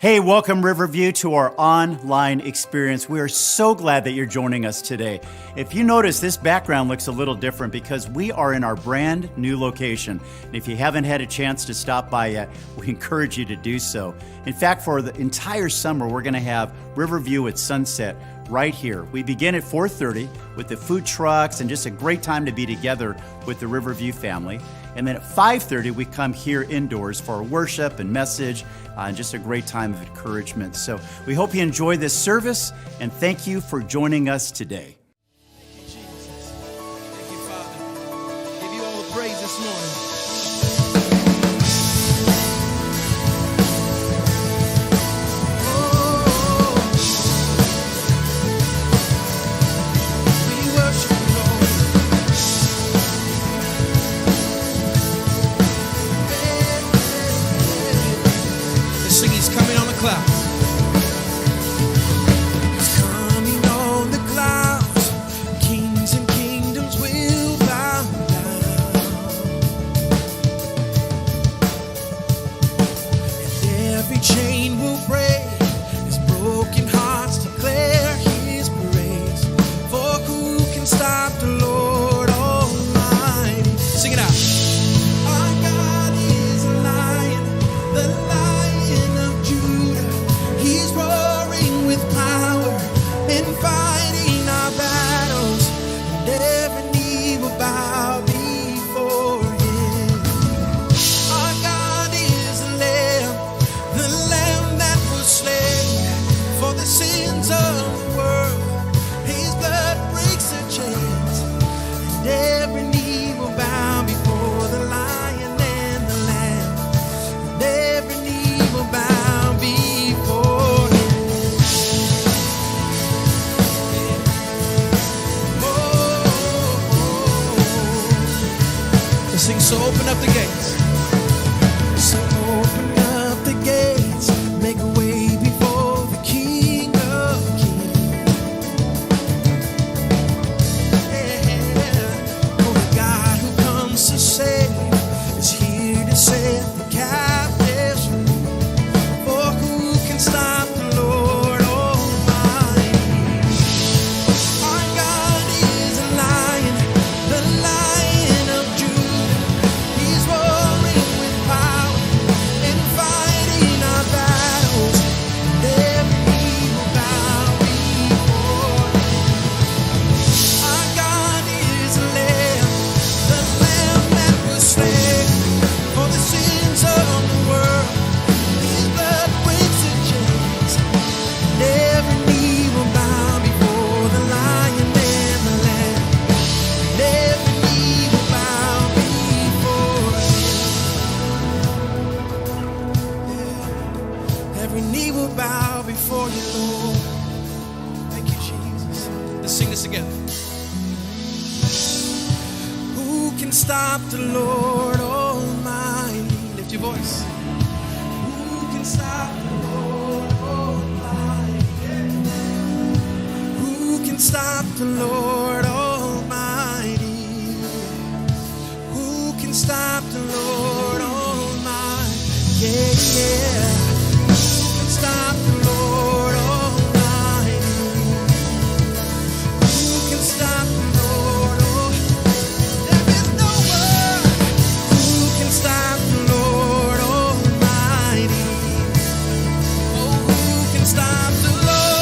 Hey, welcome Riverview to our online experience. We are so glad that you're joining us today. If you notice, this background looks a little different because we are in our brand new location. And if you haven't had a chance to stop by yet, we encourage you to do so. In fact, for the entire summer, we're going to have Riverview at sunset right here. We begin at 4:30 with the food trucks and just a great time to be together with the Riverview family. And then at 5:30, we come here indoors for worship and message, and just a great time of encouragement. So we hope you enjoy this service, and thank you for joining us today. Thank you, Jesus. Thank you, Father. Give you all the praise this morning. Clouds. He's coming on the clouds. Kings and kingdoms will bow down, and every chain will break as broken hearts declare His praise. For who can stop the Lord Almighty? Sing it out. Our God is a lion, the Lion of Judah. He's roaring with power and fighting our battles, and every knee will bow before Him. Our God is the Lamb that was slain for the sins of the world. His blood breaks the chains, and every knee will bow before the Lion and the Lamb, and every knee will bow before Him. Let's sing, so open up the gates. So open up the gates, make a way before the King of Kings. Yeah. Oh, the God who comes to save is here to set the captives free. For who can stop the Lord Almighty? Our God is a lion, the Lion of Judah. He's roaring with power and fighting our battles, and every knee will bow before Him. Our God is a Lamb, the Lamb that was slain for the sins of the world. His blood breaks the chains, and every knee will bow before the Lion and the Lamb, and every knee will bow before Him. Every knee will bow before You, Lord. Thank You, Jesus. Let's sing this together. Who can stop the Lord Almighty? Lift your voice. Who can stop the Lord Almighty? Who can stop the Lord Almighty? Who can stop the Lord Almighty? Yeah, yeah. Who can stop the Lord Almighty? Who can stop the Lord Almighty? There is no one who can stop the Lord Almighty. Oh, who can stop the Lord?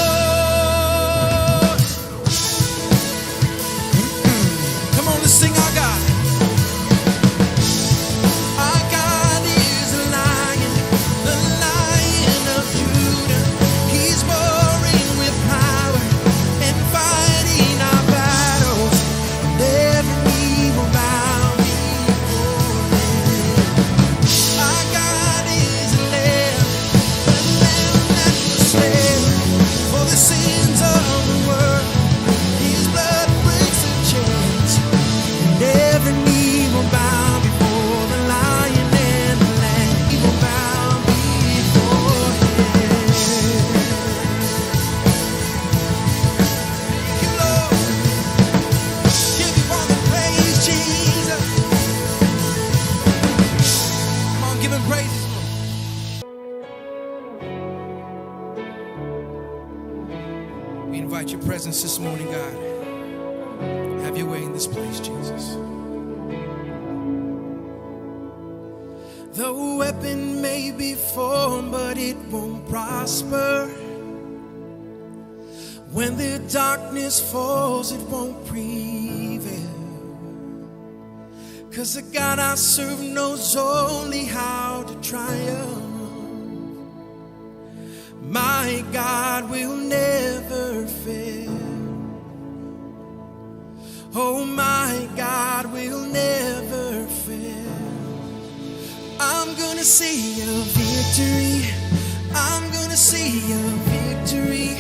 Come on, let's sing our God. Our God is a lion, the us this morning, God. Have your way in this place, Jesus. The weapon may be formed, but it won't prosper. When the darkness falls, it won't prevail. 'Cause the God I serve knows only how to triumph. My God will never fail. Oh, my God will never fail. I'm gonna see a victory. I'm gonna see a victory.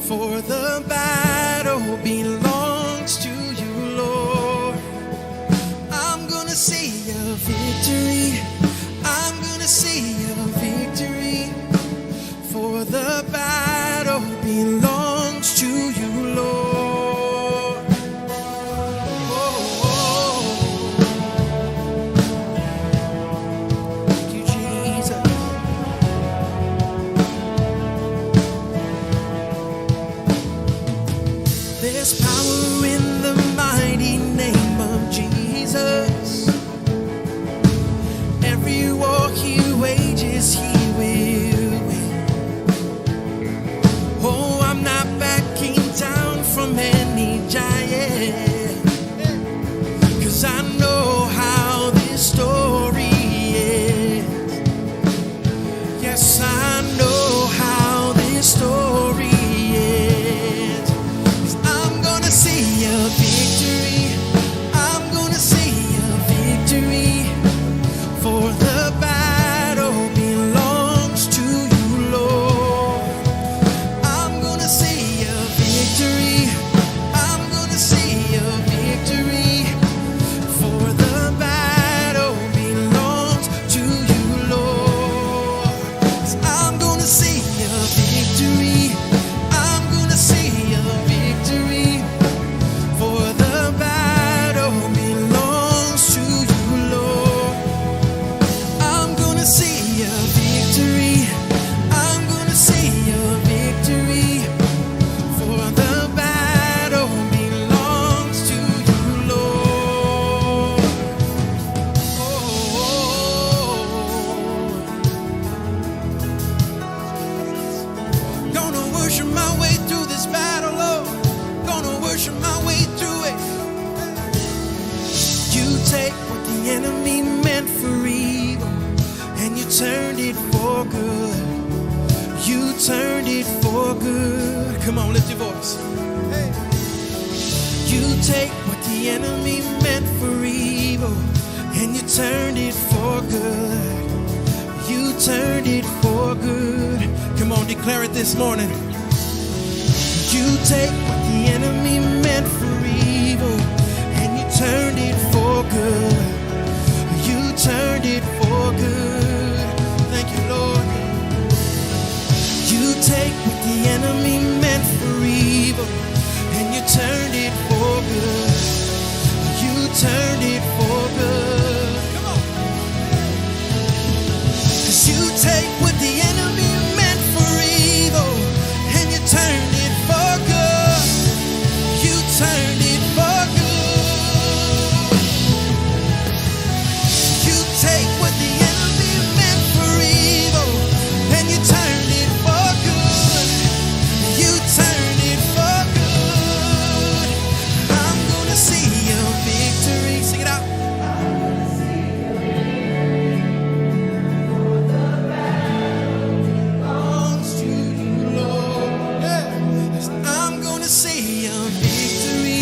For the battle belongs to you, Lord. I'm gonna see a victory. I'm gonna see a victory. For the battle belongs to you, Lord. Oh, thank you, Jesus. There's power in the mighty name of Jesus. Every war he wages, he will win. Oh, I'm not backing down from any giant. 'Cause I know how this story ends. Yes, I know how this story ends. 'Cause I'm gonna see a victory. I'm gonna see a victory. For the battle belongs to you, Lord. I'm gonna see a victory. I'm gonna see a victory. For the battle belongs to you, Lord. 'Cause I'm gonna see a victory. I'm gonna see a victory. For the battle belongs to you, Lord. I'm gonna see a victory. I'm gonna see a victory. For the battle belongs to you, Lord. Gonna worship my way through this battle, Lord. Gonna worship my way through it. You take what the enemy meant for evil, and you turned it for good. You turned it for good. Come on, lift your voice. Hey. You take what the enemy meant for evil, and you turned it for good. You turned it for good. Come on, declare it this morning. You take what the enemy meant for evil, and you turned it for good. You turned it for good. Thank you, Lord. You take what the enemy meant for evil, and you turned it for good. You turned it for good. Come on. 'Cause you take what the enemy meant for evil, and you turned it for good. You turned it for good. You take what the enemy meant for evil, and you turned it for good. You turned it for good. I'm gonna see a victory. Sing it out. Belongs to you, Lord. Yeah. I'm gonna see a victory.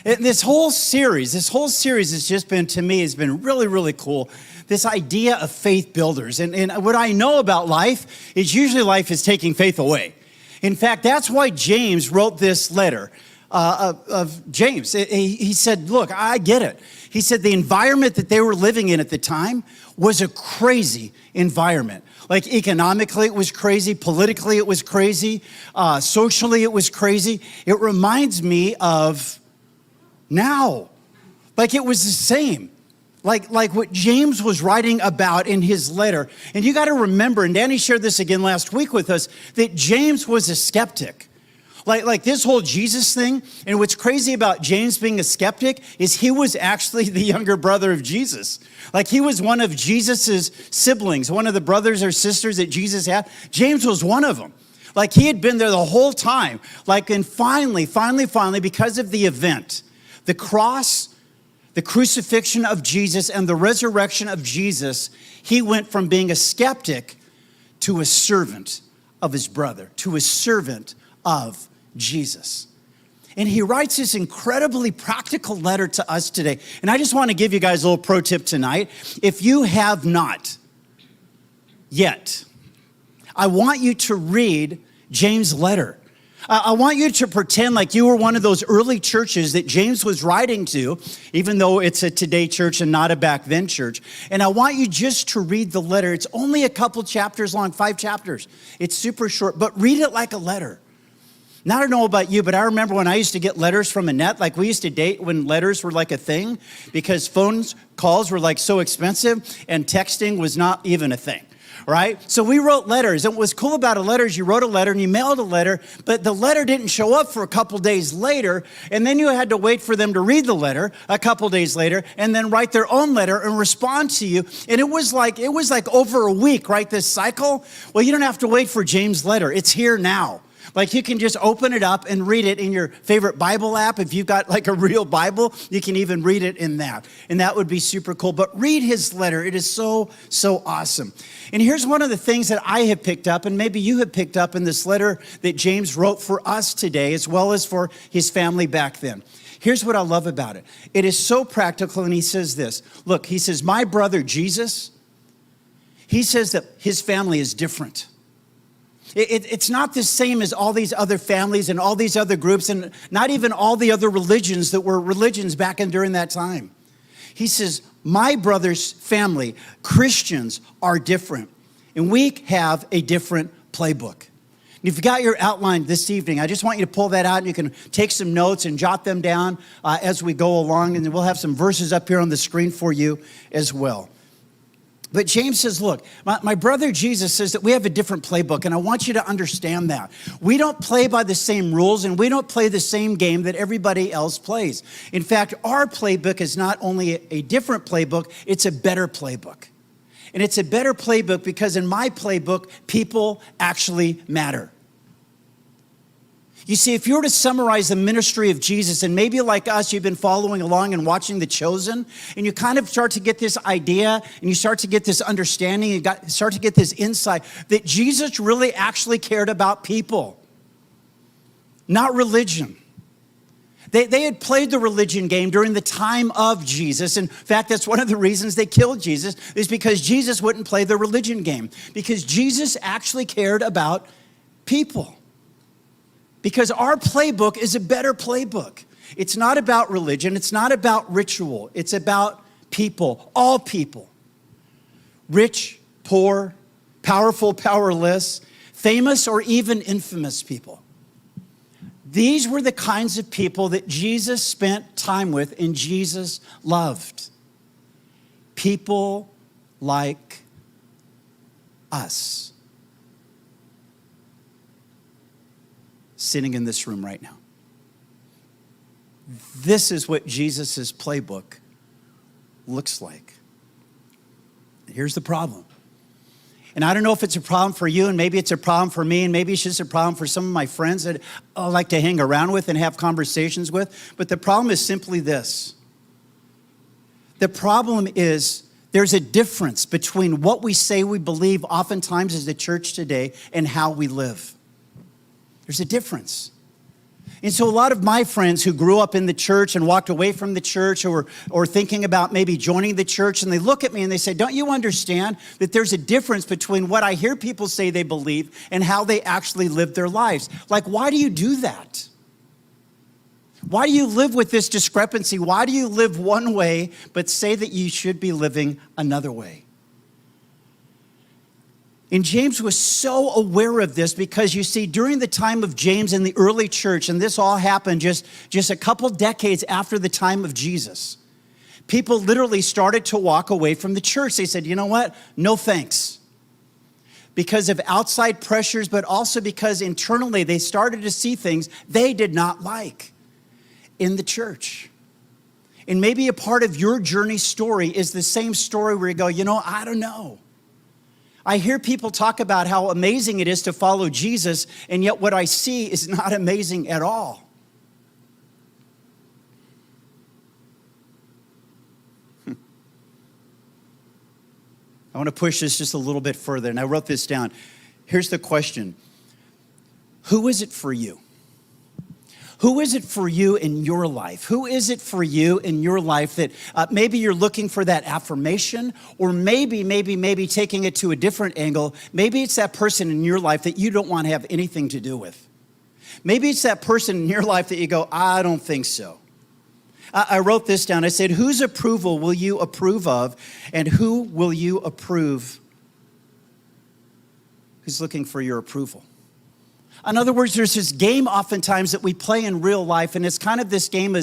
This whole series has just been, to me, has been really, really cool. This idea of faith builders. And what I know about life is usually life is taking faith away. In fact, that's why James wrote this letter of James. He said, look, I get it. He said the environment that they were living in at the time was a crazy environment. Like economically, it was crazy. Politically, it was crazy. Socially, it was crazy. It reminds me of now. Like it was the same. Like what James was writing about in his letter. And you got to remember, and Danny shared this again last week with us, that James was a skeptic. Like this whole Jesus thing, and what's crazy about James being a skeptic is he was actually the younger brother of Jesus. Like he was one of Jesus's siblings, one of the brothers or sisters that Jesus had. James was one of them. Like he had been there the whole time. Like, and finally, because of the event, the cross, the crucifixion of Jesus and the resurrection of Jesus, he went from being a skeptic to a servant of his brother, to a servant of Jesus. And he writes this incredibly practical letter to us today. And I just want to give you guys a little pro tip tonight. If you have not yet, I want you to read James' letter. I want you to pretend like you were one of those early churches that James was writing to, even though it's a today church and not a back then church. And I want you just to read the letter. It's only a couple chapters long, 5 chapters. It's super short, but read it like a letter. Now, I don't know about you, but I remember when I used to get letters from Annette, like we used to date when letters were like a thing because calls were like so expensive and texting was not even a thing, right? So we wrote letters. And what was cool about a letter is you wrote a letter and you mailed a letter, but the letter didn't show up for a couple days later. And then you had to wait for them to read the letter a couple days later and then write their own letter and respond to you. And it was like over a week, right? This cycle. Well, you don't have to wait for James' letter. It's here now. Like you can just open it up and read it in your favorite Bible app. If you've got like a real Bible, you can even read it in that. And that would be super cool. But read his letter. It is so, so awesome. And here's one of the things that I have picked up, and maybe you have picked up in this letter that James wrote for us today, as well as for his family back then. Here's what I love about it. It is so practical, and he says this. Look, he says, my brother Jesus, he says that his family is different. It's not the same as all these other families and all these other groups and not even all the other religions that were religions back in during that time. He says, my brother's family, Christians, are different. And we have a different playbook. And if you got your outline this evening, I just want you to pull that out and you can take some notes and jot them down as we go along. And we'll have some verses up here on the screen for you as well. But James says, look, my brother Jesus says that we have a different playbook, and I want you to understand that. We don't play by the same rules, and we don't play the same game that everybody else plays. In fact, our playbook is not only a different playbook, it's a better playbook. And it's a better playbook because in my playbook, people actually matter. You see, if you were to summarize the ministry of Jesus, and maybe like us, you've been following along and watching The Chosen, and you kind of start to get this idea, and you start to get this understanding, you start to get this insight that Jesus really actually cared about people, not religion. They had played the religion game during the time of Jesus. In fact, that's one of the reasons they killed Jesus, is because Jesus wouldn't play the religion game, because Jesus actually cared about people. Because our playbook is a better playbook. It's not about religion. It's not about ritual. It's about people, all people. Rich, poor, powerful, powerless, famous, or even infamous people. These were the kinds of people that Jesus spent time with and Jesus loved. People like us. Sitting in this room right now. This is what Jesus' playbook looks like. Here's the problem. And I don't know if it's a problem for you, and maybe it's a problem for me, and maybe it's just a problem for some of my friends that I like to hang around with and have conversations with. But the problem is simply this. The problem is there's a difference between what we say we believe oftentimes as the church today and how we live. There's a difference. And so a lot of my friends who grew up in the church and walked away from the church or thinking about maybe joining the church, and they look at me and they say, don't you understand that there's a difference between what I hear people say they believe and how they actually live their lives? Like, why do you do that? Why do you live with this discrepancy? Why do you live one way but say that you should be living another way? And James was so aware of this because, you see, during the time of James in the early church, and this all happened just a couple decades after the time of Jesus, people literally started to walk away from the church. They said, you know what? No thanks. Because of outside pressures, but also because internally they started to see things they did not like in the church. And maybe a part of your journey story is the same story where you go, you know, I don't know. I hear people talk about how amazing it is to follow Jesus, and yet what I see is not amazing at all. I want to push this just a little bit further, and I wrote this down. Here's the question. Who is it for you? Who is it for you in your life? Who is it for you in your life that maybe you're looking for that affirmation, or maybe taking it to a different angle, maybe it's that person in your life that you don't want to have anything to do with. Maybe it's that person in your life that you go, I don't think so. I wrote this down. I said, whose approval will you approve of, and who will you approve? Who's looking for your approval? In other words, there's this game oftentimes that we play in real life, and it's kind of this game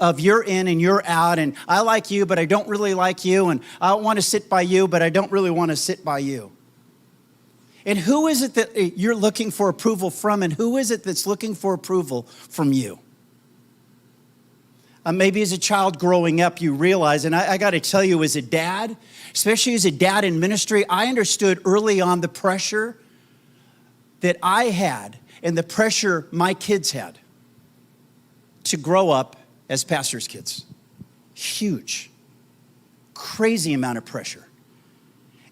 of you're in and you're out, and I like you, but I don't really like you, and I want to sit by you, but I don't really want to sit by you. And who is it that you're looking for approval from, and who is it that's looking for approval from you? Maybe as a child growing up, you realize, and I got to tell you, as a dad, especially as a dad in ministry, I understood early on the pressure that I had and the pressure my kids had to grow up as pastors' kids. Huge, crazy amount of pressure.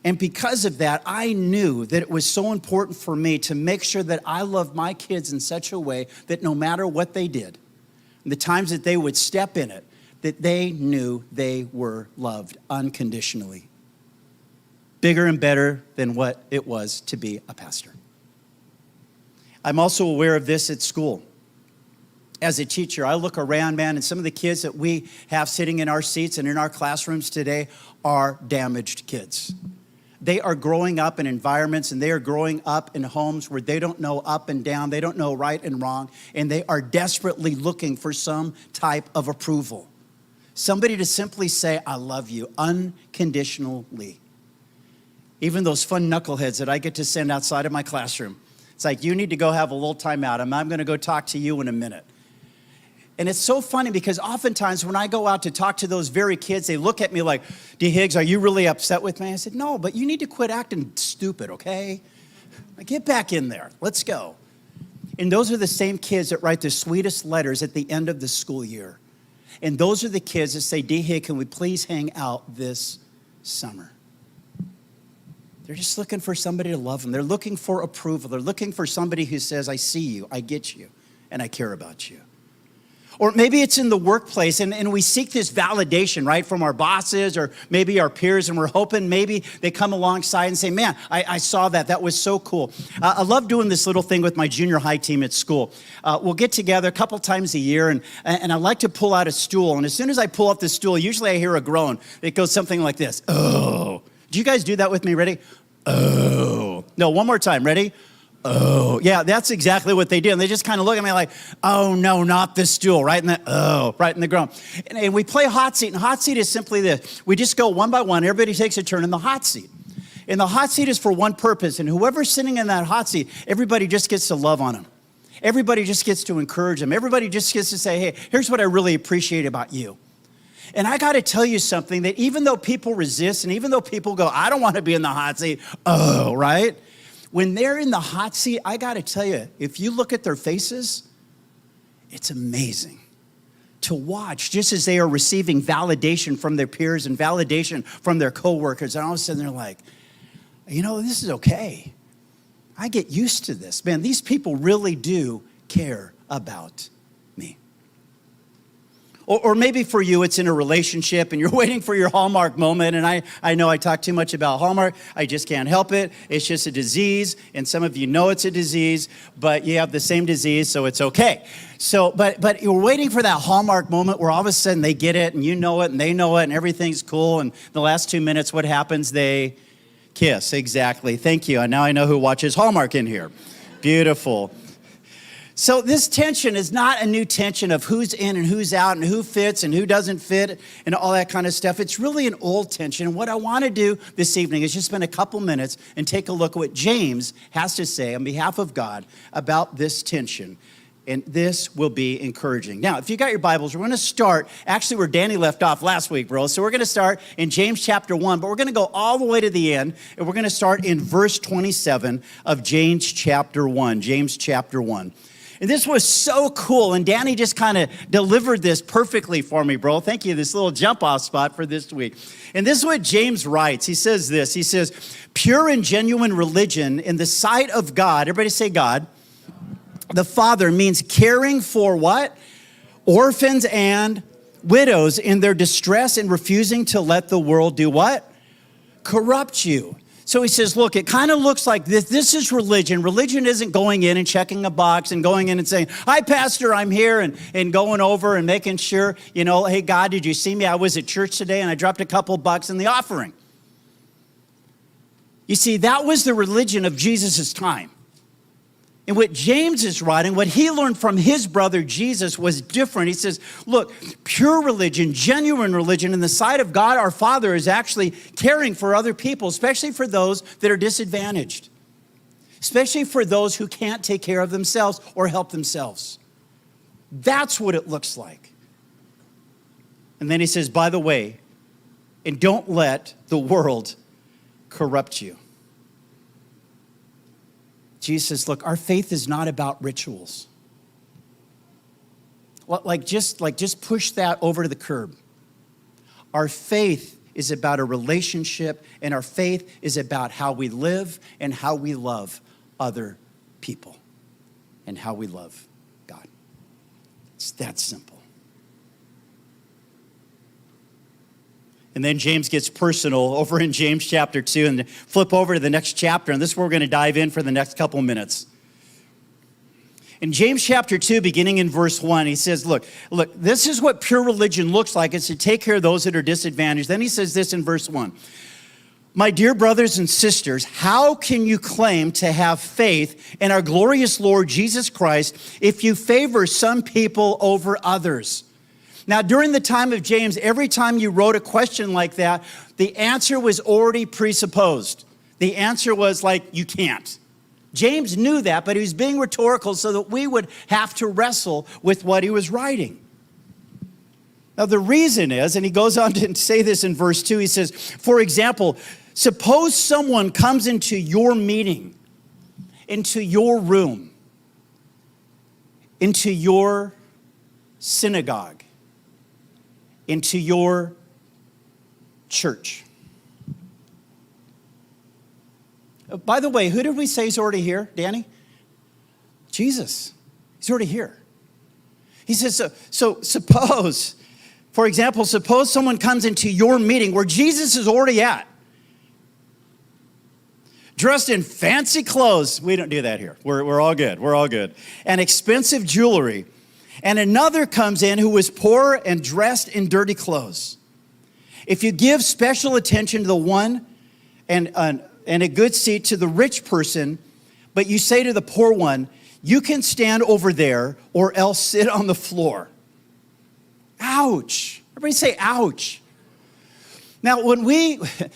And because of that, I knew that it was so important for me to make sure that I loved my kids in such a way that no matter what they did, and the times that they would step in it, that they knew they were loved unconditionally. Bigger and better than what it was to be a pastor. I'm also aware of this at school. As a teacher, I look around, man, and some of the kids that we have sitting in our seats and in our classrooms today are damaged kids. They are growing up in environments, and they are growing up in homes where they don't know up and down, they don't know right and wrong, and they are desperately looking for some type of approval. Somebody to simply say, I love you unconditionally. Even those fun knuckleheads that I get to send outside of my classroom. It's like, you need to go have a little time out. I'm going to go talk to you in a minute. And it's so funny because oftentimes when I go out to talk to those very kids, they look at me like, D. Higgs, are you really upset with me? I said, no, but you need to quit acting stupid, okay? Get back in there. Let's go. And those are the same kids that write the sweetest letters at the end of the school year. And those are the kids that say, D. Higgs, can we please hang out this summer? They're just looking for somebody to love them. They're looking for approval. They're looking for somebody who says, I see you, I get you, and I care about you. Or maybe it's in the workplace, and we seek this validation, right, from our bosses or maybe our peers, and we're hoping maybe they come alongside and say, man, I saw that. That was so cool. I love doing this little thing with my junior high team at school. We'll get together a couple times a year, and I like to pull out a stool. And as soon as I pull out the stool, usually I hear a groan. It goes something like this. Oh. Do you guys do that with me? Ready? Oh. No, one more time. Ready? Oh. Yeah, that's exactly what they do. And they just kind of look at me like, oh, no, not this stool. Right in the ground. And we play hot seat. And hot seat is simply this. We just go one by one. Everybody takes a turn in the hot seat. And the hot seat is for one purpose. And whoever's sitting in that hot seat, everybody just gets to love on them. Everybody just gets to encourage them. Everybody just gets to say, hey, here's what I really appreciate about you. And I got to tell you something, that even though people resist and even though people go, I don't want to be in the hot seat, oh, right? When they're in the hot seat, I got to tell you, if you look at their faces, it's amazing to watch, just as they are receiving validation from their peers and validation from their coworkers. And all of a sudden they're like, you know, this is okay. I get used to this. Man, these people really do care about me. Or maybe for you, it's in a relationship and you're waiting for your Hallmark moment. And I know I talk too much about Hallmark. I just can't help it. It's just a disease. And some of you know it's a disease, but you have the same disease, so it's okay. So, but you're waiting for that Hallmark moment where all of a sudden they get it and you know it and they know it and everything's cool. And the last 2 minutes, what happens? They kiss. Exactly. Thank you. And now I know who watches Hallmark in here. Beautiful. So this tension is not a new tension of who's in and who's out and who fits and who doesn't fit and all that kind of stuff. It's really an old tension. And what I want to do this evening is just spend a couple minutes and take a look at what James has to say on behalf of God about this tension. And this will be encouraging. Now, if you got your Bibles, we're going to start actually where Danny left off last week, bro. So we're going to start in James chapter 1, but we're going to go all the way to the end. And we're going to start in verse 27 of James chapter 1. James chapter 1. And this was so cool, and Danny just kind of delivered this perfectly for me, bro. Thank you, this little jump-off spot for this week. And this is what James writes. He says this. He says, pure and genuine religion in the sight of God, everybody say God, the Father, means caring for what? Orphans and widows in their distress and refusing to let the world do what? Corrupt you. So he says, look, it kind of looks like this. This is religion. Religion isn't going in and checking a box and going in and saying, hi, Pastor, I'm here, and going over and making sure, hey, God, did you see me? I was at church today and I dropped a couple bucks in the offering. You see, that was the religion of Jesus' time. And what James is writing, what he learned from his brother Jesus was different. He says, look, pure religion, genuine religion in the sight of God our Father is actually caring for other people, especially for those that are disadvantaged, especially for those who can't take care of themselves or help themselves. That's what it looks like. And then he says, by the way, and don't let the world corrupt you. Jesus says, look, our faith is not about rituals. Just push that over to the curb. Our faith is about a relationship, and our faith is about how we live and how we love other people and how we love God. It's that simple. And then James gets personal over in James chapter 2, and flip over to the next chapter, and this is where we're going to dive in for the next couple minutes. In James chapter 2, beginning in verse 1, he says, look, this is what pure religion looks like. It's to take care of those that are disadvantaged. Then he says this in verse 1. My dear brothers and sisters, how can you claim to have faith in our glorious Lord Jesus Christ if you favor some people over others? Now, during the time of James, every time you wrote a question like that, the answer was already presupposed. The answer was like, you can't. James knew that, but he was being rhetorical so that we would have to wrestle with what he was writing. Now, the reason is, and he goes on to say this in verse 2, he says, for example, suppose someone comes into your meeting, into your room, into your synagogue, into your church. By the way, who did we say is already here, Danny? Jesus. He's already here. He says, so suppose, for example, suppose someone comes into your meeting where Jesus is already at, dressed in fancy clothes. We don't do that here. We're all good. We're all good. And expensive jewelry. And another comes in who is poor and dressed in dirty clothes. If you give special attention to the one and a good seat to the rich person, but you say to the poor one, you can stand over there or else sit on the floor. Ouch. Everybody say ouch. Now,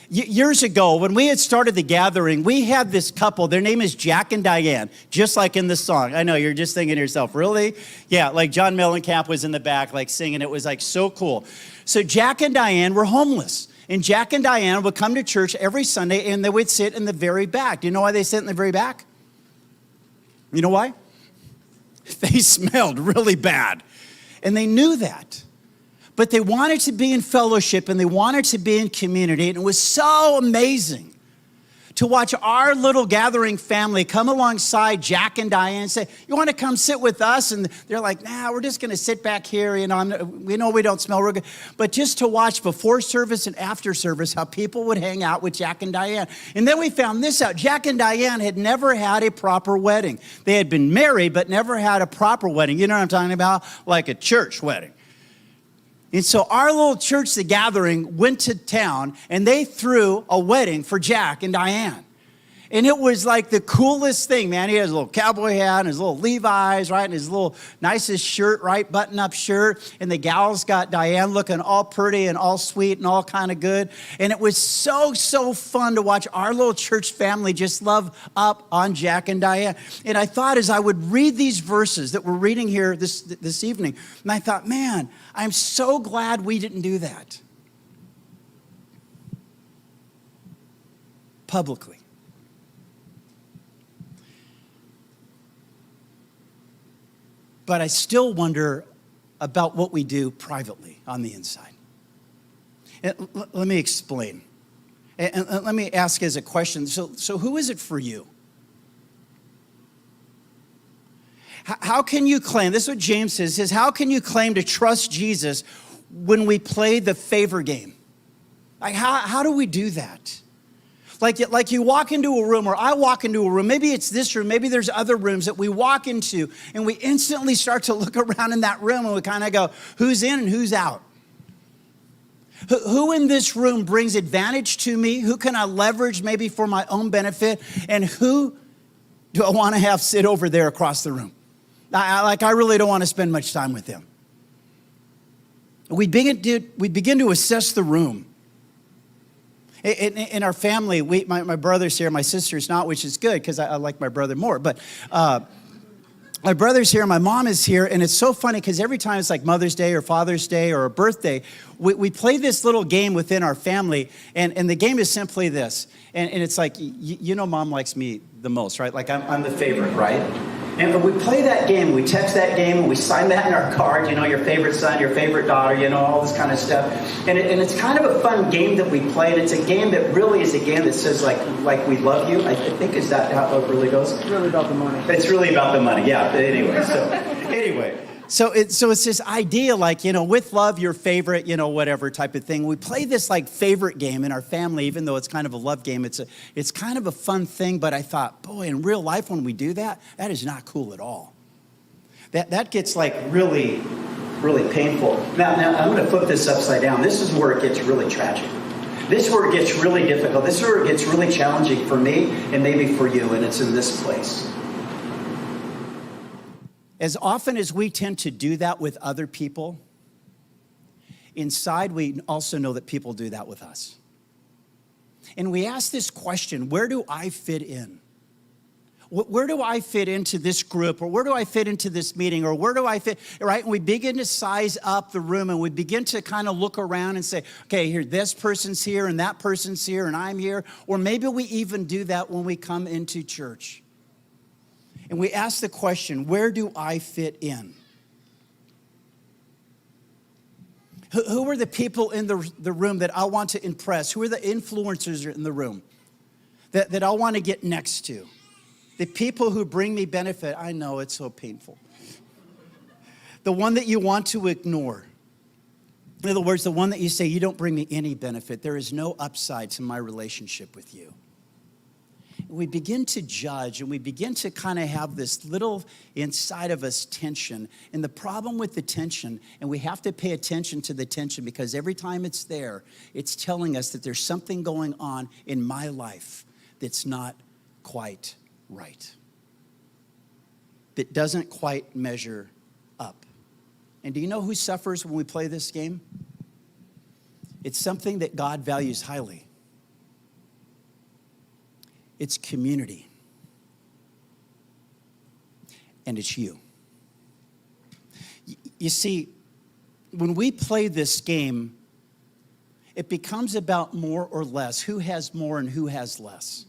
years ago, when we had started the gathering, we had this couple. Their name is Jack and Diane, just like in the song. I know, you're just thinking to yourself, really? Yeah, like John Mellencamp was in the back, like singing. It was like so cool. So Jack and Diane were homeless. And Jack and Diane would come to church every Sunday, and they would sit in the very back. Do you know why they sit in the very back? You know why? They smelled really bad. And they knew that. But they wanted to be in fellowship and they wanted to be in community. And it was so amazing to watch our little gathering family come alongside Jack and Diane and say, you want to come sit with us? And they're like, nah, we're just going to sit back here. You know, we know we don't smell real good. But just to watch before service and after service how people would hang out with Jack and Diane. And then we found this out. Jack and Diane had never had a proper wedding. They had been married, but never had a proper wedding. You know what I'm talking about? Like a church wedding. And so our little church, The Gathering, went to town and they threw a wedding for Jack and Diane. And it was like the coolest thing, man. He had his little cowboy hat and his little Levi's, right? And his little nicest shirt, right? Button-up shirt. And the gals got Diane looking all pretty and all sweet and all kind of good. And it was so, so fun to watch our little church family just love up on Jack and Diane. And I thought as I would read these verses that we're reading here this evening, and I thought, man, I'm so glad we didn't do that publicly. But I still wonder about what we do privately on the inside. And let me explain. And let me ask as a question. So who is it for you? How can you claim, this is what James says, how can you claim to trust Jesus when we play the favor game? Like how do we do that? Like you walk into a room, or I walk into a room, maybe it's this room, maybe there's other rooms that we walk into, and we instantly start to look around in that room and we kind of go, who's in and who's out? Who in this room brings advantage to me? Who can I leverage maybe for my own benefit? And who do I want to have sit over there across the room? I really don't want to spend much time with them. We begin to assess the room. In our family, my brother's here, my sister's not, which is good because I like my brother more. But my brother's here, my mom is here, and it's so funny because every time it's like Mother's Day or Father's Day or a birthday, we play this little game within our family, and the game is simply this. And it's like, you know Mom likes me the most, right? Like I'm the favorite, right? And we play that game, we text that game, and we sign that in our card, you know, your favorite son, your favorite daughter, you know, all this kind of stuff. And it's kind of a fun game that we play, and it's a game that really is a game that says, like we love you. I think, is that how it really goes? It's really about the money. It's really about the money, yeah. But anyway, So it's this idea like, you know, with love, your favorite, you know, whatever type of thing. We play this like favorite game in our family, even though it's kind of a love game. It's kind of a fun thing, but I thought, boy, in real life when we do that, that is not cool at all. That gets like really, really painful. Now I'm going to flip this upside down. This is where it gets really tragic. This is where it gets really difficult. This is where it gets really challenging for me and maybe for you, and it's in this place. As often as we tend to do that with other people, inside we also know that people do that with us. And we ask this question, where do I fit in? Where do I fit into this group? Or where do I fit into this meeting? Or where do I fit, right? And we begin to size up the room and we begin to kind of look around and say, okay, here, this person's here and that person's here and I'm here. Or maybe we even do that when we come into church. And we ask the question, where do I fit in? Who are the people in the room that I want to impress? Who are the influencers in the room that I want to get next to? The people who bring me benefit. I know it's so painful. The one that you want to ignore. In other words, the one that you say, you don't bring me any benefit. There is no upside to my relationship with you. We begin to judge and we begin to kind of have this little inside of us tension. And the problem with the tension, and we have to pay attention to the tension because every time it's there, it's telling us that there's something going on in my life that's not quite right. That doesn't quite measure up. And do you know who suffers when we play this game? It's something that God values highly. It's community. And it's you. You see, when we play this game, it becomes about more or less, who has more and who has less.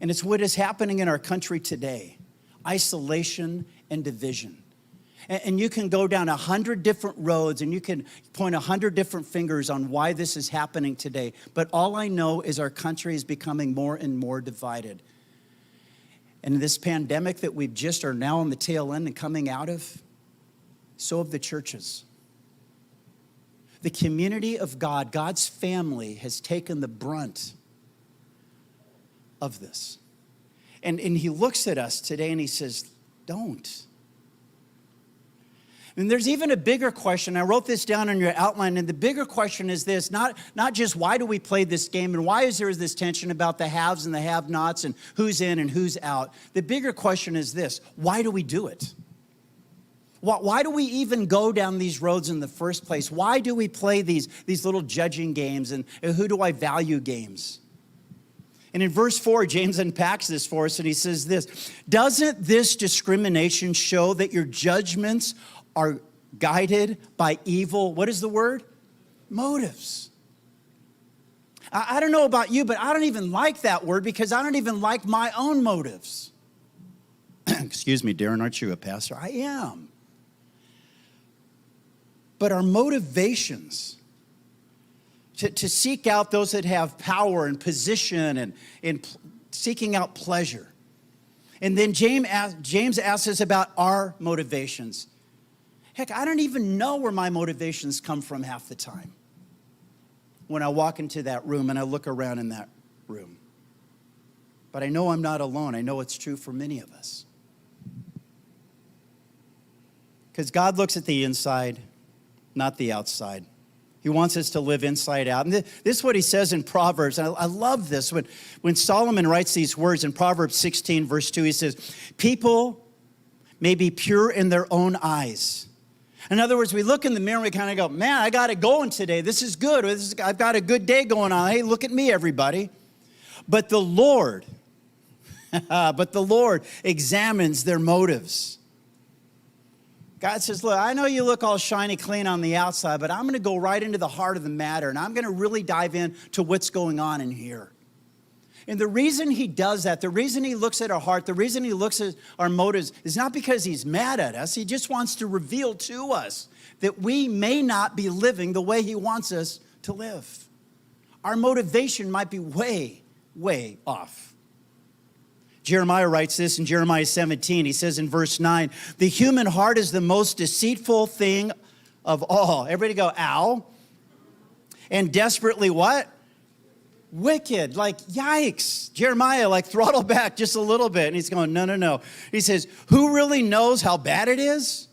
And it's what is happening in our country today, isolation and division. And you can go down 100 different roads and you can point 100 different fingers on why this is happening today. But all I know is our country is becoming more and more divided. And this pandemic that we just are now on the tail end and coming out of, so have the churches. The community of God, God's family, has taken the brunt of this. And he looks at us today and he says, don't. And there's even a bigger question. I wrote this down in your outline, and the bigger question is this, not just why do we play this game and why is there this tension about the haves and the have-nots and who's in and who's out. The bigger question is this, why do we do it? Why do we even go down these roads in the first place? Why do we play these little judging games and who do I value games? And in verse 4, James unpacks this for us and he says this, doesn't this discrimination show that your judgments are guided by evil, what is the word? Motives. I don't know about you, but I don't even like that word because I don't even like my own motives. Excuse me, Darren, aren't you a pastor? I am. But our motivations to seek out those that have power and position and seeking out pleasure. And then James asks us about our motivations. Heck, I don't even know where my motivations come from half the time when I walk into that room and I look around in that room. But I know I'm not alone. I know it's true for many of us. Because God looks at the inside, not the outside. He wants us to live inside out. And this is what he says in Proverbs. And I love this. When Solomon writes these words in Proverbs 16, verse 2, he says, people may be pure in their own eyes. In other words, we look in the mirror and we kind of go, man, I got it going today. This is good. I've got a good day going on. Hey, look at me, everybody. But the Lord examines their motives. God says, look, I know you look all shiny clean on the outside, but I'm going to go right into the heart of the matter, and I'm going to really dive into what's going on in here. And the reason he does that, the reason he looks at our heart, the reason he looks at our motives is not because he's mad at us. He just wants to reveal to us that we may not be living the way he wants us to live. Our motivation might be way, way off. Jeremiah writes this in Jeremiah 17. He says in verse 9, the human heart is the most deceitful thing of all. Everybody go, ow. And desperately what? Wicked, like yikes. Jeremiah, like throttle back just a little bit. And he's going, no. He says, who really knows how bad it is?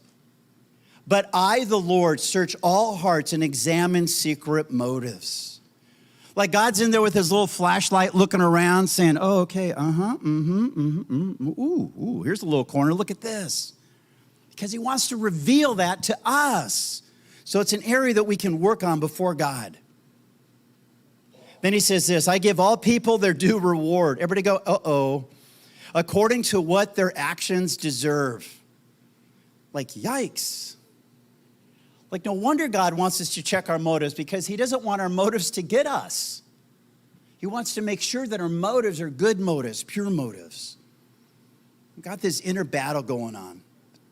But I, the Lord, search all hearts and examine secret motives. Like God's in there with his little flashlight looking around saying, oh, okay, ooh, here's a little corner, look at this. Because he wants to reveal that to us. So it's an area that we can work on before God. Then he says this, I give all people their due reward. Everybody go, uh-oh. According to what their actions deserve. Like, yikes. Like, no wonder God wants us to check our motives because he doesn't want our motives to get us. He wants to make sure that our motives are good motives, pure motives. We've got this inner battle going on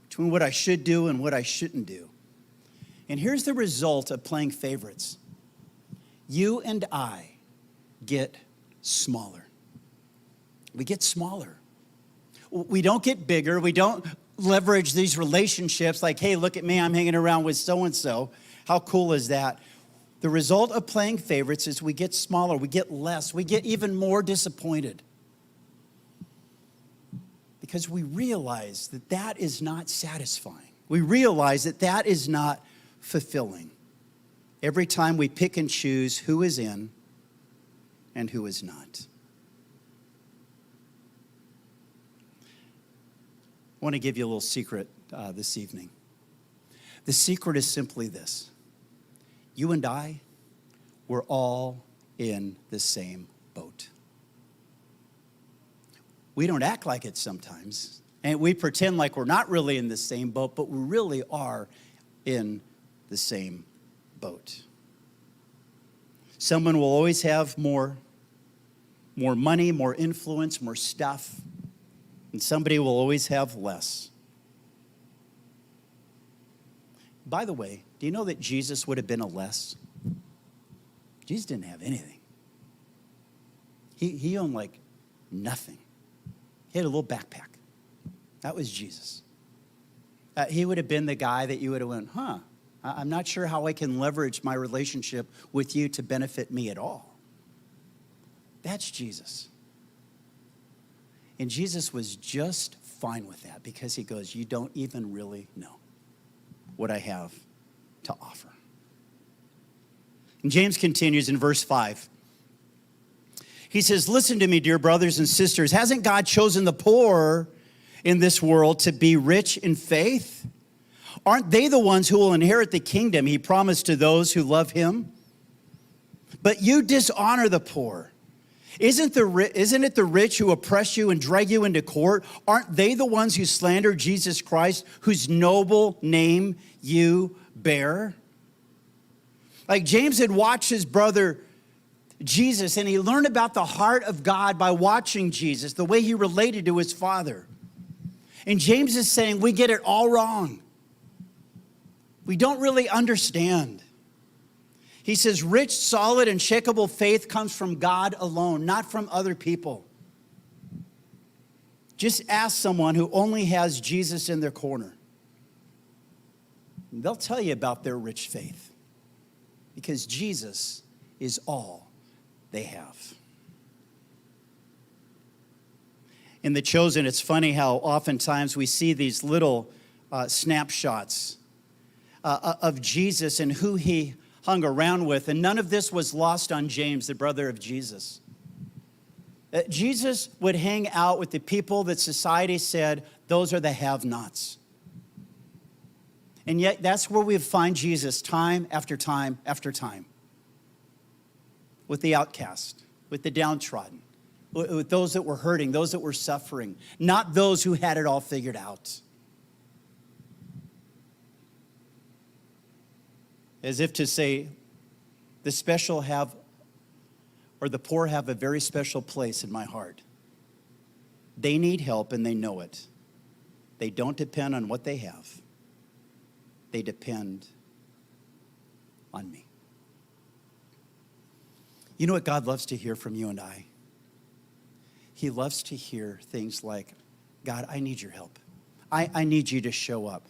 between what I should do and what I shouldn't do. And here's the result of playing favorites. You and I get smaller. We get smaller. We don't get bigger. We don't leverage these relationships like, hey, look at me, I'm hanging around with so-and-so. How cool is that? The result of playing favorites is we get smaller, we get less, we get even more disappointed. Because we realize that that is not satisfying. We realize that that is not fulfilling. Every time we pick and choose who is in and who is not. I want to give you a little secret this evening. The secret is simply this. You and I, we're all in the same boat. We don't act like it sometimes, and we pretend like we're not really in the same boat, but we really are in the same boat. Someone will always have more money, more influence, more stuff, and somebody will always have less. By the way, do you know that Jesus would have been a less? Jesus didn't have anything. He owned like nothing. He had a little backpack. That was Jesus. He would have been the guy that you would have went, I'm not sure how I can leverage my relationship with you to benefit me at all. That's Jesus. And Jesus was just fine with that because he goes, you don't even really know what I have to offer. And James continues in verse 5. He says, listen to me, dear brothers and sisters. Hasn't God chosen the poor in this world to be rich in faith? Aren't they the ones who will inherit the kingdom he promised to those who love him? But you dishonor the poor. Isn't it the rich who oppress you and drag you into court? Aren't they the ones who slander Jesus Christ, whose noble name you bear? Like James had watched his brother Jesus, and he learned about the heart of God by watching Jesus, the way he related to his Father. And James is saying, we get it all wrong. We don't really understand. He says, rich, solid, and unshakable faith comes from God alone, not from other people. Just ask someone who only has Jesus in their corner. They'll tell you about their rich faith, because Jesus is all they have. In The Chosen, it's funny how oftentimes we see these little snapshots of Jesus and who he hung around with, and none of this was lost on James, the brother of Jesus. Jesus would hang out with the people that society said, those are the have-nots. And yet that's where we find Jesus time after time after time. With the outcast, with the downtrodden, with those that were hurting, those that were suffering, not those who had it all figured out. As if to say, the poor have a very special place in my heart. They need help and they know it. They don't depend on what they have. They depend on me. You know what God loves to hear from you and I? He loves to hear things like, God, I need your help. I need you to show up.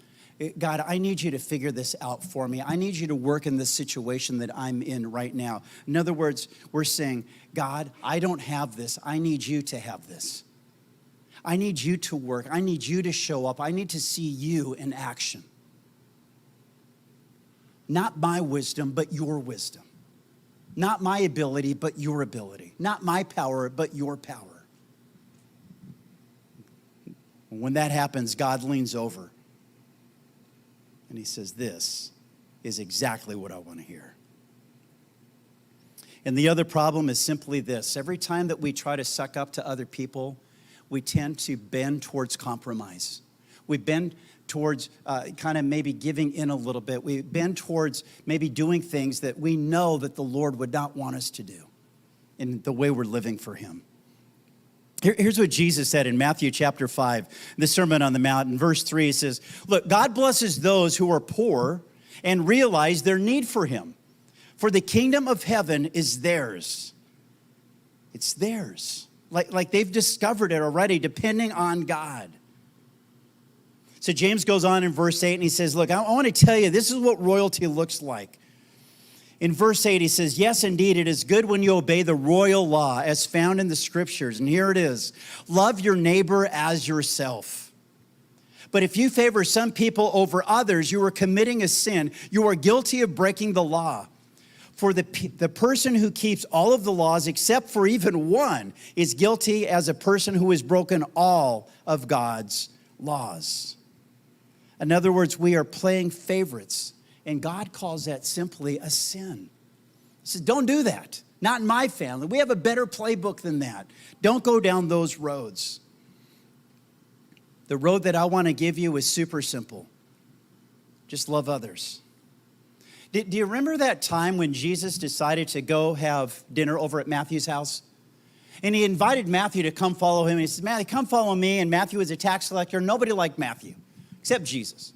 God, I need you to figure this out for me. I need you to work in this situation that I'm in right now. In other words, we're saying, God, I don't have this. I need you to have this. I need you to work. I need you to show up. I need to see you in action. Not my wisdom, but your wisdom. Not my ability, but your ability. Not my power, but your power. When that happens, God leans over and he says, this is exactly what I want to hear. And the other problem is simply this. Every time that we try to suck up to other people, we tend to bend towards compromise. We bend towards kind of maybe giving in a little bit. We bend towards maybe doing things that we know that the Lord would not want us to do in the way we're living for him. Here's what Jesus said in Matthew chapter 5, the Sermon on the Mount. In verse 3, he says, look, God blesses those who are poor and realize their need for him. For the kingdom of heaven is theirs. It's theirs. Like they've discovered it already, depending on God. So James goes on in verse 8 and he says, look, I want to tell you, this is what royalty looks like. In verse 8, he says, yes, indeed, it is good when you obey the royal law as found in the scriptures. And here it is. Love your neighbor as yourself. But if you favor some people over others, you are committing a sin. You are guilty of breaking the law. For the person who keeps all of the laws except for even one is guilty as a person who has broken all of God's laws. In other words, we are playing favorites. And God calls that simply a sin. He says, don't do that. Not in my family. We have a better playbook than that. Don't go down those roads. The road that I want to give you is super simple. Just love others. Do you remember that time when Jesus decided to go have dinner over at Matthew's house? And he invited Matthew to come follow him. He said, Matthew, come follow me. And Matthew was a tax collector. Nobody liked Matthew except Jesus.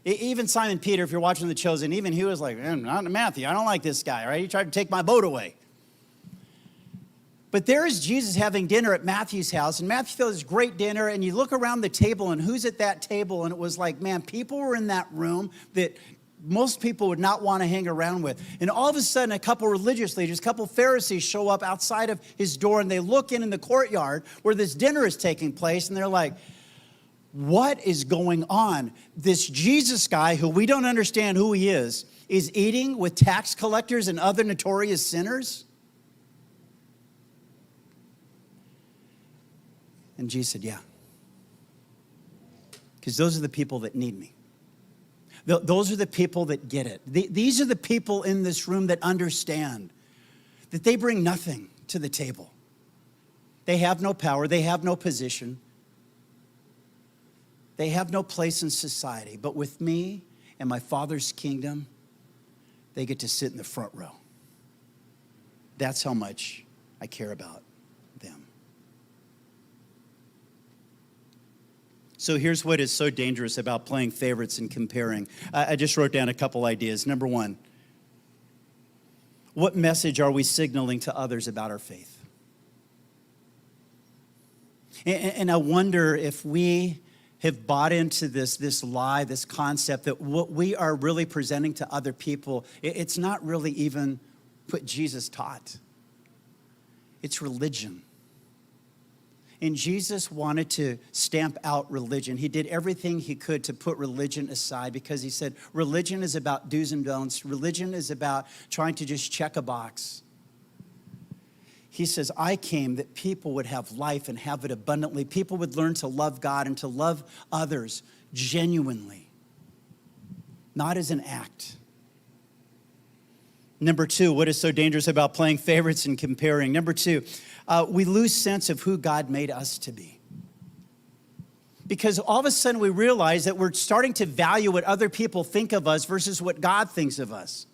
Even Simon Peter, if you're watching The Chosen, even he was like, not Matthew, I don't like this guy, right? He tried to take my boat away. But there is Jesus having dinner at Matthew's house, and Matthew throws this great dinner, and you look around the table, and who's at that table? And it was like, man, people were in that room that most people would not want to hang around with. And all of a sudden, a couple religious leaders, a couple Pharisees show up outside of his door, and they look in the courtyard where this dinner is taking place, and they're like, what is going on? This Jesus guy, who we don't understand who he is eating with tax collectors and other notorious sinners? And Jesus said, yeah. Because those are the people that need me. Those are the people that get it. These are the people in this room that understand that they bring nothing to the table. They have no power. They have no position. They have no place in society. But with me and my Father's kingdom, they get to sit in the front row. That's how much I care about them. So here's what is so dangerous about playing favorites and comparing. I just wrote down a couple ideas. Number one, what message are we signaling to others about our faith? And I wonder if we have bought into this lie, this concept that what we are really presenting to other people, it's not really even what Jesus taught. It's religion. And Jesus wanted to stamp out religion. He did everything he could to put religion aside because he said religion is about do's and don'ts. Religion is about trying to just check a box. He says, I came that people would have life and have it abundantly. People would learn to love God and to love others genuinely, not as an act. Number two, what is so dangerous about playing favorites and comparing? Number two, we lose sense of who God made us to be. Because all of a sudden we realize that we're starting to value what other people think of us versus what God thinks of us.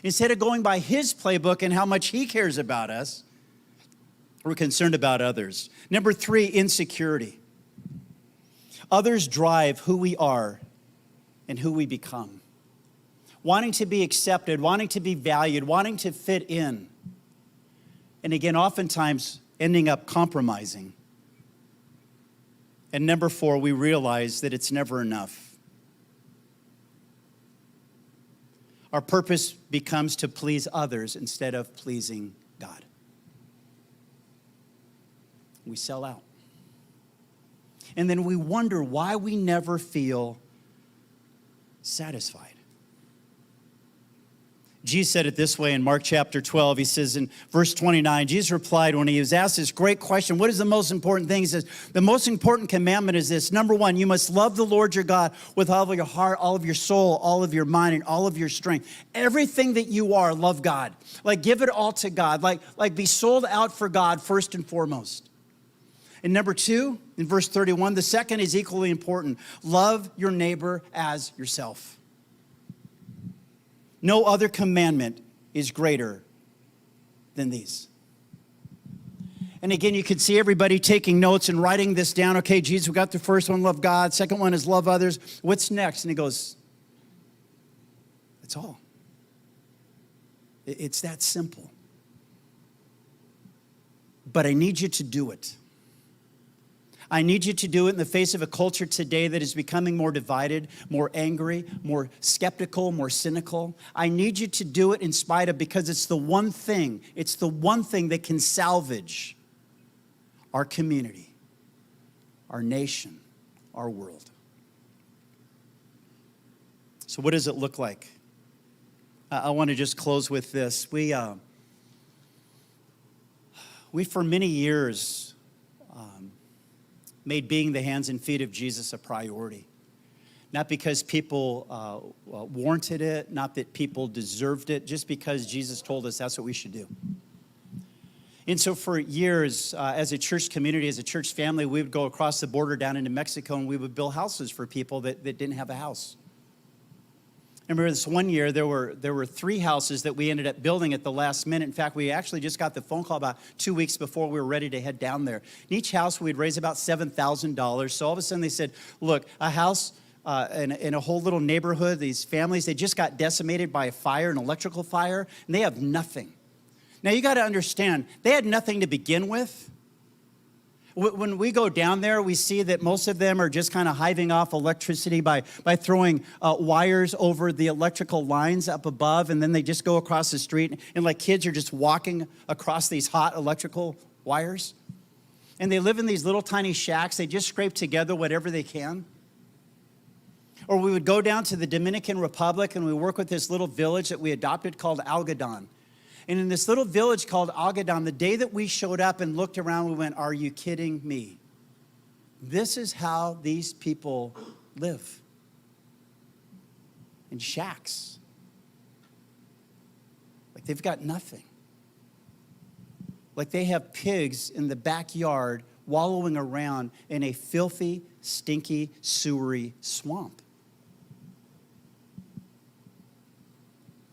Instead of going by his playbook and how much he cares about us, we're concerned about others. Number three, insecurity. Others drive who we are and who we become. Wanting to be accepted, wanting to be valued, wanting to fit in. And again, oftentimes ending up compromising. And number four, we realize that it's never enough. Our purpose becomes to please others instead of pleasing God. We sell out. And then we wonder why we never feel satisfied. Jesus said it this way in Mark chapter 12. He says in verse 29, Jesus replied when he was asked this great question, what is the most important thing? He says, the most important commandment is this. Number one, you must love the Lord your God with all of your heart, all of your soul, all of your mind, and all of your strength. Everything that you are, love God. Like give it all to God. Like be sold out for God first and foremost. And number two, in verse 31, the second is equally important. Love your neighbor as yourself. No other commandment is greater than these. And again, you can see everybody taking notes and writing this down. Okay, Jesus, we got the first one, love God. Second one is love others. What's next? And he goes, that's all. It's that simple. But I need you to do it. I need you to do it in the face of a culture today that is becoming more divided, more angry, more skeptical, more cynical. I need you to do it in spite of, because it's the one thing that can salvage our community, our nation, our world. So what does it look like? I want to just close with this. We for many years made being the hands and feet of Jesus a priority. Not because people warranted it, not that people deserved it, just because Jesus told us that's what we should do. And so for years, as a church community, as a church family, we would go across the border down into Mexico and we would build houses for people that didn't have a house. I remember this one year, there were 3 houses that we ended up building at the last minute. In fact, we actually just got the phone call about 2 weeks before we were ready to head down there. In each house, we'd raise about $7,000. So all of a sudden they said, look, a house in a whole little neighborhood. These families, they just got decimated by a fire, an electrical fire, and they have nothing. Now, you got to understand, they had nothing to begin with. When we go down there, we see that most of them are just kind of hiving off electricity by throwing wires over the electrical lines up above, and then they just go across the street, and like kids are just walking across these hot electrical wires. And they live in these little tiny shacks. They just scrape together whatever they can. Or we would go down to the Dominican Republic, and we work with this little village that we adopted called Algodon. And in this little village called Algodon, the day that we showed up and looked around, we went, are you kidding me? This is how these people live. In shacks. Like they've got nothing. Like they have pigs in the backyard wallowing around in a filthy, stinky, sewery swamp.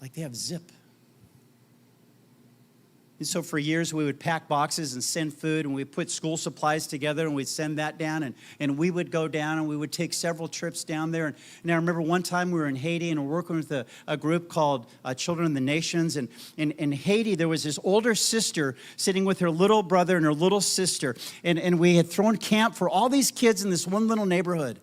Like they have zip. And so for years, we would pack boxes and send food, and we'd put school supplies together, and we'd send that down, and we would go down, and we would take several trips down there. And I remember one time we were in Haiti, and we were working with a group called Children of the Nations. And in Haiti, there was this older sister sitting with her little brother and her little sister. And we had thrown camp for all these kids in this one little neighborhood.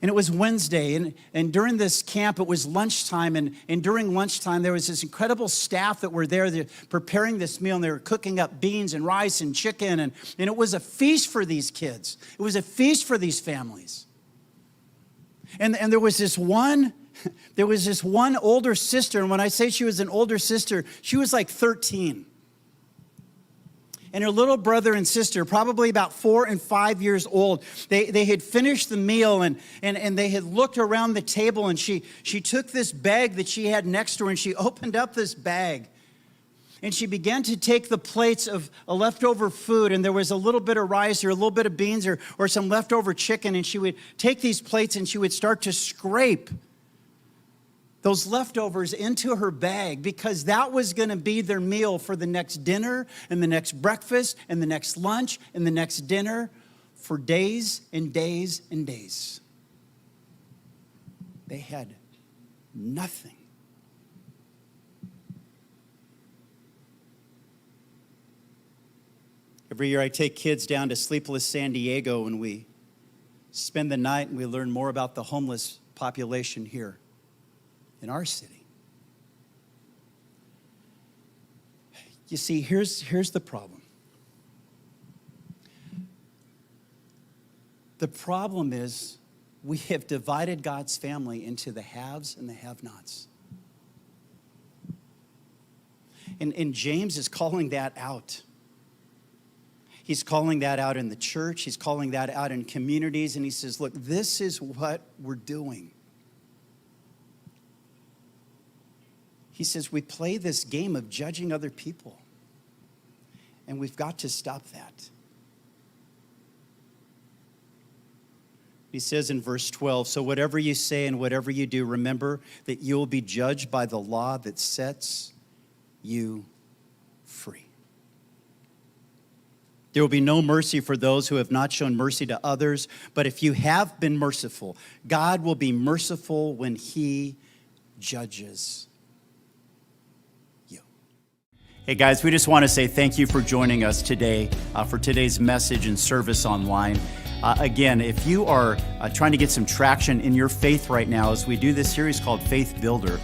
And it was Wednesday, and during this camp, it was lunchtime, and during lunchtime, there was this incredible staff that were there preparing this meal, and they were cooking up beans and rice and chicken, and it was a feast for these kids. It was a feast for these families. And there was this one older sister, and when I say she was an older sister, she was like 13. And her little brother and sister, probably about 4 and 5 years old, they had finished the meal and they had looked around the table, and she took this bag that she had next to her, and she opened up this bag. And she began to take the plates of a leftover food, and there was a little bit of rice or a little bit of beans or some leftover chicken, and she would take these plates and she would start to scrape those leftovers into her bag, because that was going to be their meal for the next dinner and the next breakfast and the next lunch and the next dinner for days and days and days. They had nothing. Every year I take kids down to Sleepless San Diego, and we spend the night and we learn more about the homeless population here in our city. You see, here's the problem. The problem is we have divided God's family into the haves and the have-nots. And James is calling that out. He's calling that out in the church. He's calling that out in communities. And he says, look, this is what we're doing. He says, we play this game of judging other people, and we've got to stop that. He says in verse 12, so whatever you say and whatever you do, remember that you will be judged by the law that sets you free. There will be no mercy for those who have not shown mercy to others, but if you have been merciful, God will be merciful when he judges. Hey guys, we just want to say thank you for joining us today for today's message and service online. Again, if you are trying to get some traction in your faith right now as we do this series called Faith Builder,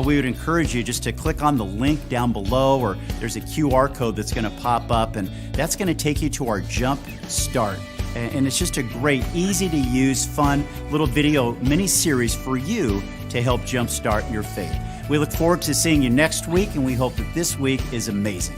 we would encourage you just to click on the link down below, or there's a QR code that's going to pop up, and that's going to take you to our Jumpstart. And it's just a great, easy to use, fun little video mini-series for you to help jumpstart your faith. We look forward to seeing you next week, and we hope that this week is amazing.